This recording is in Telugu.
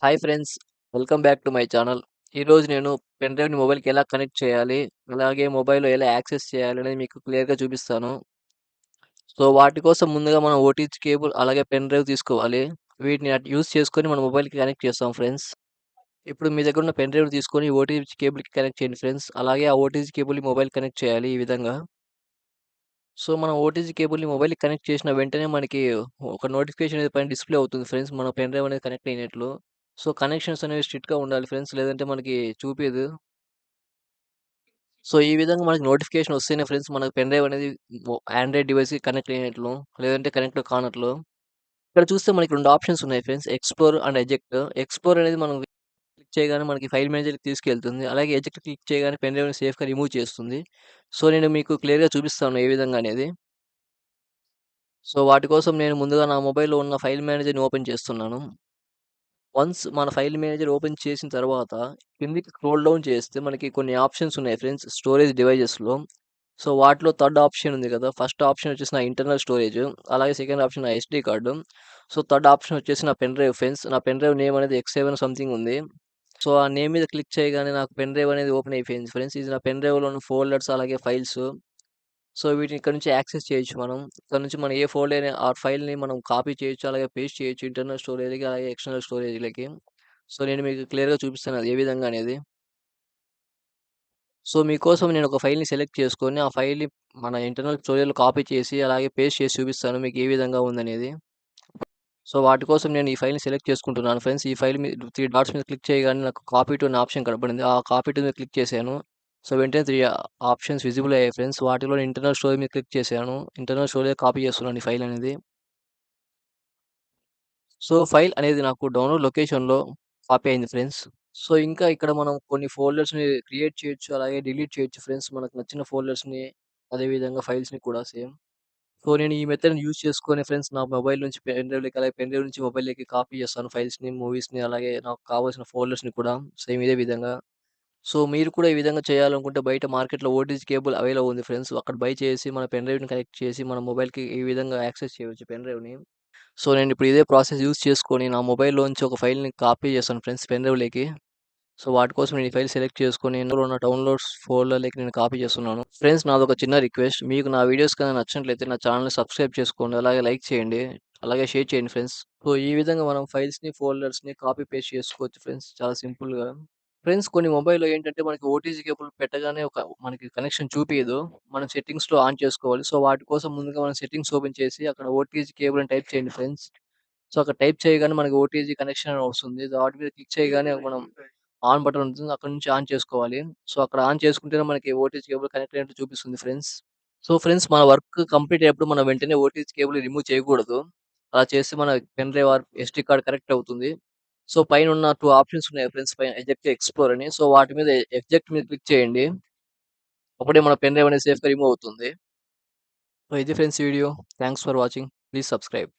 Hi friends. Welcome back to my channel. ఈరోజు నేను పెన్ డ్రైవ్‌ని మొబైల్‌కి ఎలా కనెక్ట్ చేయాలి, అలాగే మొబైల్‌లో ఎలా యాక్సెస్ చేయాలనేది మీకు క్లియర్‌గా చూపిస్తాను. సో, వాటి కోసం ముందుగా మనం ఓటీజీ కేబుల్ అలాగే పెన్ డ్రైవ్ తీసుకోవాలి. వీటిని యూజ్ చేసుకొని మన మొబైల్‌కి కనెక్ట్ చేస్తాం ఫ్రెండ్స్. ఇప్పుడు మీ దగ్గర ఉన్న పెన్ డ్రైవ్‌ని తీసుకొని ఓటీజీ కేబుల్‌కి కనెక్ట్ చేయండి ఫ్రెండ్స్. అలాగే ఆ ఓటీజీ కేబుల్‌ని మొబైల్‌కి కనెక్ట్ చేయాలి ఈ విధంగా. సో, మనం ఓటీజీ కేబుల్‌ని మొబైల్‌కి కనెక్ట్ చేసిన వెంటనే మనకి ఒక నోటిఫికేషన్ అనేది పైన డిస్‌ప్లే అవుతుంది ఫ్రెండ్స్. మన పెన్ డ్రైవ్ అనేది కనెక్ట్ అయినట్లు. సో, కనెక్షన్స్ అనేవి స్ట్రిక్ట్‌గా ఉండాలి ఫ్రెండ్స్. లేదంటే మనకి చూపియదు. సో, ఈ విధంగా మనకి నోటిఫికేషన్ వస్తేనే ఫ్రెండ్స్ మనకు పెన్ డ్రైవ్ అనేది ఆండ్రాయిడ్ డివైస్‌కి కనెక్ట్ అయినట్లు. లేదంటే కనెక్ట్ కానట్లు. ఇక్కడ చూస్తే మనకి 2 ఆప్షన్స్ ఉన్నాయి friends. Explore and eject. Explore అనేది మనం క్లిక్ చేయగానే మనకి ఫైల్ మేనేజర్‌కి తీసుకెళ్తుంది. అలాగే ఎజెక్ట్ క్లిక్ చేయగానే పెన్ డ్రైవ్‌ని సేఫ్‌గా రిమూవ్ చేస్తుంది. సో, నేను మీకు క్లియర్‌గా చూపిస్తాను ఏ విధంగా అనేది. సో, వాటి కోసం నేను ముందుగా నా మొబైల్‌లో ఉన్న ఫైల్ మేనేజర్‌ని ఓపెన్ చేస్తున్నాను. వన్స్ మన ఫైల్ మేనేజర్ ఓపెన్ చేసిన తర్వాత కిందకి స్క్రోల్ డౌన్ చేస్తే మనకి కొన్ని ఆప్షన్స్ ఉన్నాయి ఫ్రెండ్స్ స్టోరేజ్ డివైజెస్‌లో. సో, వాటిలో థర్డ్ ఆప్షన్ ఉంది కదా! ఫస్ట్ ఆప్షన్ వచ్చేసి నా ఇంటర్నల్ స్టోరేజ్. అలాగే సెకండ్ ఆప్షన్ నా SD card. So, third option వచ్చేసి నా పెన్ డ్రైవ్ ఫ్రెండ్స్. నా పెన్ డ్రైవ్ నేమ్ అనేది ఎక్స్7 సంథింగ్ ఉంది. సో, ఆ నేమ్ మీద క్లిక్ చేయగానే నాకు పెన్ డ్రైవ్ అనేది ఓపెన్ అయిపోయింది ఫ్రెండ్స్. ఇది నా పెన్ డ్రైవ్‌లో ఉన్న ఫోల్డర్స్ అలాగే ఫైల్స్. సో, వీటిని ఇక్కడ నుంచి యాక్సెస్ చేయొచ్చు మనం. ఇక్కడ నుంచి మనం ఏ ఫోల్డర్ ఆ ఫైల్‌ని మనం కాపీ చేయొచ్చు. అలాగే పేస్ట్ చేయొచ్చు ఇంటర్నల్ స్టోరేజ్‌కి అలాగే ఎక్స్టర్నల్ స్టోరేజ్‌లకి. సో, నేను మీకు క్లియర్‌గా చూపిస్తాను అది ఏ విధంగా అనేది. సో, మీకోసం నేను ఒక ఫైల్‌ని సెలెక్ట్ చేసుకొని, ఆ ఫైల్‌ని మన ఇంటర్నల్ స్టోరేజ్‌లో కాపీ చేసి, అలాగే పేస్ట్ చేసి చూపిస్తాను మీకు ఏ విధంగా ఉందనేది. సో, వాటి కోసం నేను ఈ ఫైల్‌ని సెలెక్ట్ చేసుకుంటున్నాను ఫ్రెండ్స్. ఈ ఫైల్ 3 డాట్స్ మీద క్లిక్ చేయగానే నాకు కాపీ టు అనే ఆప్షన్ కనపడింది. ఆ కాపీ టు మీద క్లిక్ చేశాను. సో, వెంటనే 3 ఆప్షన్స్ విజిబుల్ అయ్యాయి ఫ్రెండ్స్. వాటిలో ఇంటర్నల్ స్టోరేజ్ మీద క్లిక్ చేశాను. ఇంటర్నల్ స్టోరేజ్ కాపీ చేస్తున్నాను ఈ ఫైల్ అనేది. సో, ఫైల్ అనేది నాకు డౌన్‌లోడ్ లొకేషన్‌లో కాపీ అయింది ఫ్రెండ్స్. సో, ఇంకా ఇక్కడ మనం కొన్ని ఫోల్డర్స్‌ని క్రియేట్ చేయొచ్చు. అలాగే డిలీట్ చేయొచ్చు ఫ్రెండ్స్. మనకు నచ్చిన ఫోల్డర్స్‌ని, అదే విధంగా ఫైల్స్‌ని కూడా సేమ్. సో, నేను ఈ మెథడ్‌ని యూజ్ చేసుకొని ఫ్రెండ్స్ నా మొబైల్ నుంచి పెన్ డ్రైవ్‌లోకి, అలాగే పెన్ డ్రైవ్ నుంచి మొబైల్‌లోకి కాపీ చేస్తాను ఫైల్స్‌ని, మూవీస్‌ని అలాగే నాకు కావాల్సిన ఫోల్డర్స్‌ని కూడా సేమ్ ఇదే విధంగా. సో, మీరు కూడా ఈ విధంగా చేయాలనుకుంటే బయట మార్కెట్‌లో ఓటీజీ కేబుల్ అవైలబుల్ ఉంది ఫ్రెండ్స్. అక్కడ బై చేసి మన పెన్ డ్రైవ్‌ని కనెక్ట్ చేసి మన మొబైల్‌కి ఈ విధంగా యాక్సెస్ చేయవచ్చు పెన్ డ్రైవ్‌ని. సో, నేనిప్పుడు ఇదే ప్రాసెస్ యూజ్ చేసుకొని నా మొబైల్‌లోంచి ఒక ఫైల్‌ని కాపీ చేశాను ఫ్రెండ్స్ పెన్ డ్రైవ్‌లోకి. సో, వాటి కోసం నేను ఈ ఫైల్ సెలెక్ట్ చేసుకొని ఇందులో ఉన్న డౌన్‌లోడ్స్ ఫోల్డర్‌లోకి నేను కాపీ చేస్తున్నాను. ఫ్రెండ్స్ నాదొక చిన్న రిక్వెస్ట్. మీకు నా వీడియోస్ గాని నచ్చినట్లయితే నా ఛానెల్‌ని సబ్స్క్రైబ్ చేసుకోండి. అలాగే లైక్ చేయండి. అలాగే షేర్ చేయండి ఫ్రెండ్స్. సో, ఈ విధంగా మనం ఫైల్స్‌ని, ఫోల్డర్స్‌ని కాపీ పేస్ట్ చేసుకోవచ్చు ఫ్రెండ్స్ చాలా సింపుల్‌గా. ఫ్రెండ్స్ కొన్ని మొబైల్‌లో ఏంటంటే మనకి ఓటీజీ కేబుల్ పెట్టగానే మనకి కనెక్షన్ చూపియదు. మనం సెట్టింగ్స్‌లో ఆన్ చేసుకోవాలి. సో, వాటి కోసం ముందుగా మనం సెట్టింగ్స్ ఓపెన్ చేసి అక్కడ ఓటీజీ కేబుల్ అని టైప్ చేయండి ఫ్రెండ్స్. సో, అక్కడ టైప్ చేయగానే మనకి ఓటీజీ కనెక్షన్ అని వస్తుంది. వాటి మీద క్లిక్ చేయగానే మనం ఆన్ బటన్ ఉంటుంది. అక్కడి నుంచి ఆన్ చేసుకోవాలి. సో, అక్కడ ఆన్ చేసుకుంటేనే మనకి ఓటీజీ కేబుల్ కనెక్ట్ అయినట్టు చూపిస్తుంది ఫ్రెండ్స్. సో, ఫ్రెండ్స్ మన వర్క్ కంప్లీట్ అయ్యేప్పుడు మనం వెంటనే ఓటీజీ కేబుల్ రిమూవ్ చేయకూడదు. అలా చేస్తే మన pen drive or SD card connect అవుతుంది. సో, పైనున్న 2 ఆప్షన్స్ ఉన్నాయి ఫ్రెండ్స్ పైన ఎజెక్ట్, ఎక్స్‌ప్లోర్ అని. సో, వాటి మీద ఎజెక్ట్ మీద క్లిక్ చేయండి. అప్పుడే మన పెన్ డ్రైవ్ అనేది సేఫ్‌గా రిమూవ్ అవుతుంది. సో, ఇది friends video. Thanks for watching. Please subscribe.